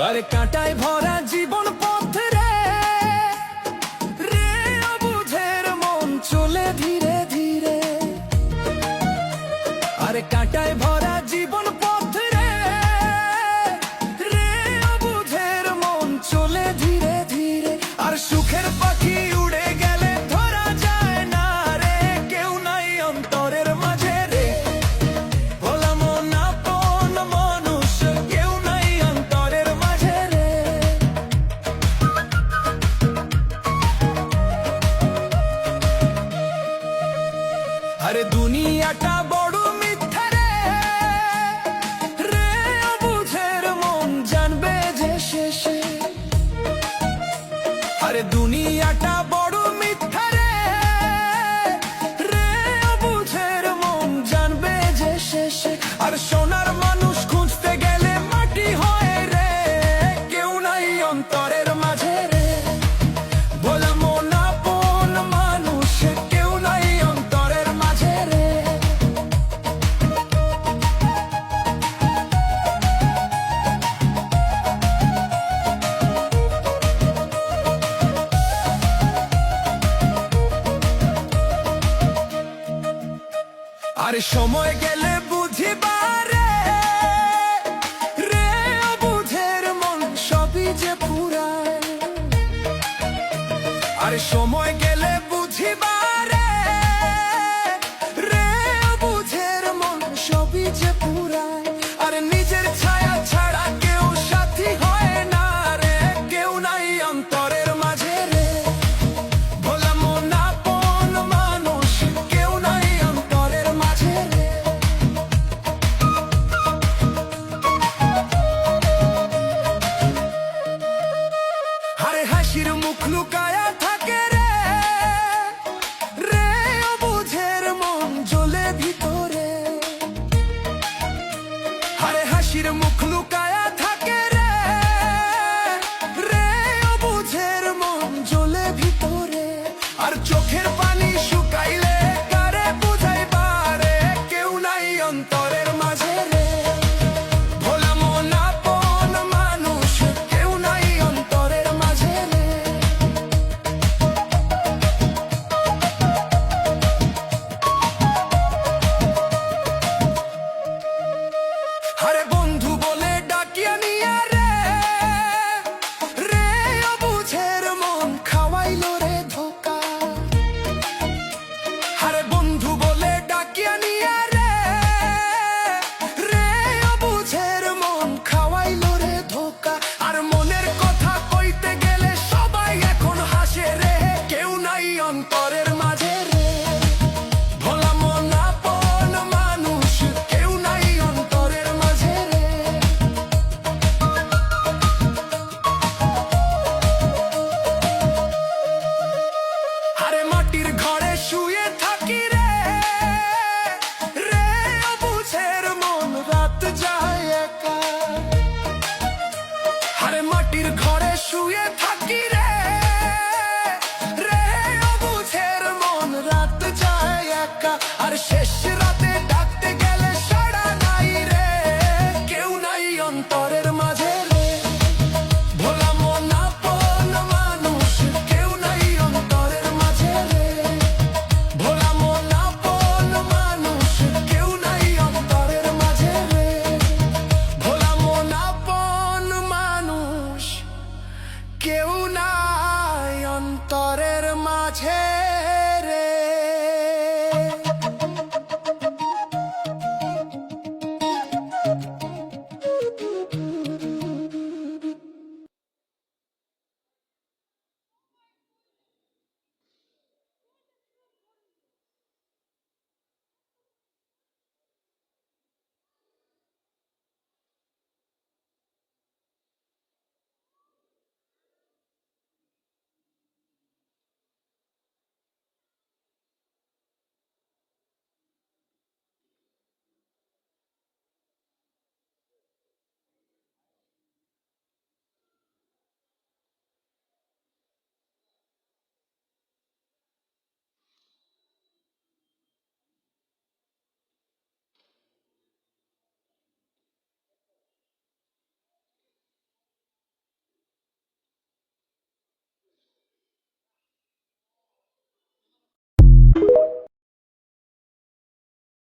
আরে কাঁটায় ভরা জীবন পথ রে, রে অবুঝের মন চলে ধীরে ধীরে। আরে কাঁটায় ভরা জীবন পথ রে, রে অবুঝের মন চলে ধীরে ধীরে। আর সুখের পাখি উড়ে গেলে ধরা যায় না রে, কেউ নাই অন্তরের মাঝে রে। ভোলা মন আপন মানুষ, কেউ নাই অন্তরের মাঝে রে। আরে দুনিয়াটা বড় মিথ্যা রে, রে অবুঝের মন জানবে যে শেষে। আরে দুনিয়াটা বড় মিথ্যা রে, রে অবুঝের মন জানবে যে শেষে। আর সোনার মানুষ খুঁজতে গেলে মাটি হয় রে, কেউ নাই অন্তরের মাঝে রে। ভোলা মন আপন মানুষ, কেউ নাই অন্তরের মাঝে রে। আরে সময় গেলে বুঝিবারে, রে অবুঝের মন সবই যে ফুরায়। আরে সময় গেলে বুঝিবারে, রে অবুঝের মন সবই যে ফুরায়। আরে নিজের ছায়া ছাড়া কেউ সাথী হয় না রে, কেউ নাই অন্তরের মাঝে রে। ভোলা মন আপন মানুষ, কেউ নাই অন্তরের মাঝে রে। আরে হাসির মুখ লুকায়া থাকে রে, রে অবুঝের মন জ্বলে ভিতরে। আরে হাসির মুখ লুকায়া থাকে রে, রে অবুঝের মন জ্বলে ভিতরে। আর চোখের পানি শুকাইলে কারে বুঝাইবারে, কেউ নাই অন্তরের মাঝে রে। ভোলা মন আপন মানুষ, কেউ নাই অন্তরের মাঝে রে। আরে বন্ধু বলে ডাকিয়া নিয়া রে, রে অবুঝের মন খাওয়াইলো রে ধোকা। আরে বন্ধু বলে ডাকিয়া নিয়া রে, রে অবুঝের মন খাওয়াইলো রে ধোকা। আর মনের কথা কইতে গেলে সবাই এখন হাসে রে, কেউ নাই অন্তরের মাঝে রে। ভোলা মন আপন মানুষ, কেউ নাই অন্তরের মাঝে রে। আরে মাটির ঘরে শুয়ে থাকি রে, রে অবুঝের মন রাত যায় একা। আরে মাটির ঘরে শুয়ে থাকি রে, রে অবুঝের মন রাত যায় একা। আর শেষ রাতে ডাকতে গেলে সাড়া নাই রে, কেউ নাই অন্তরের মাঝে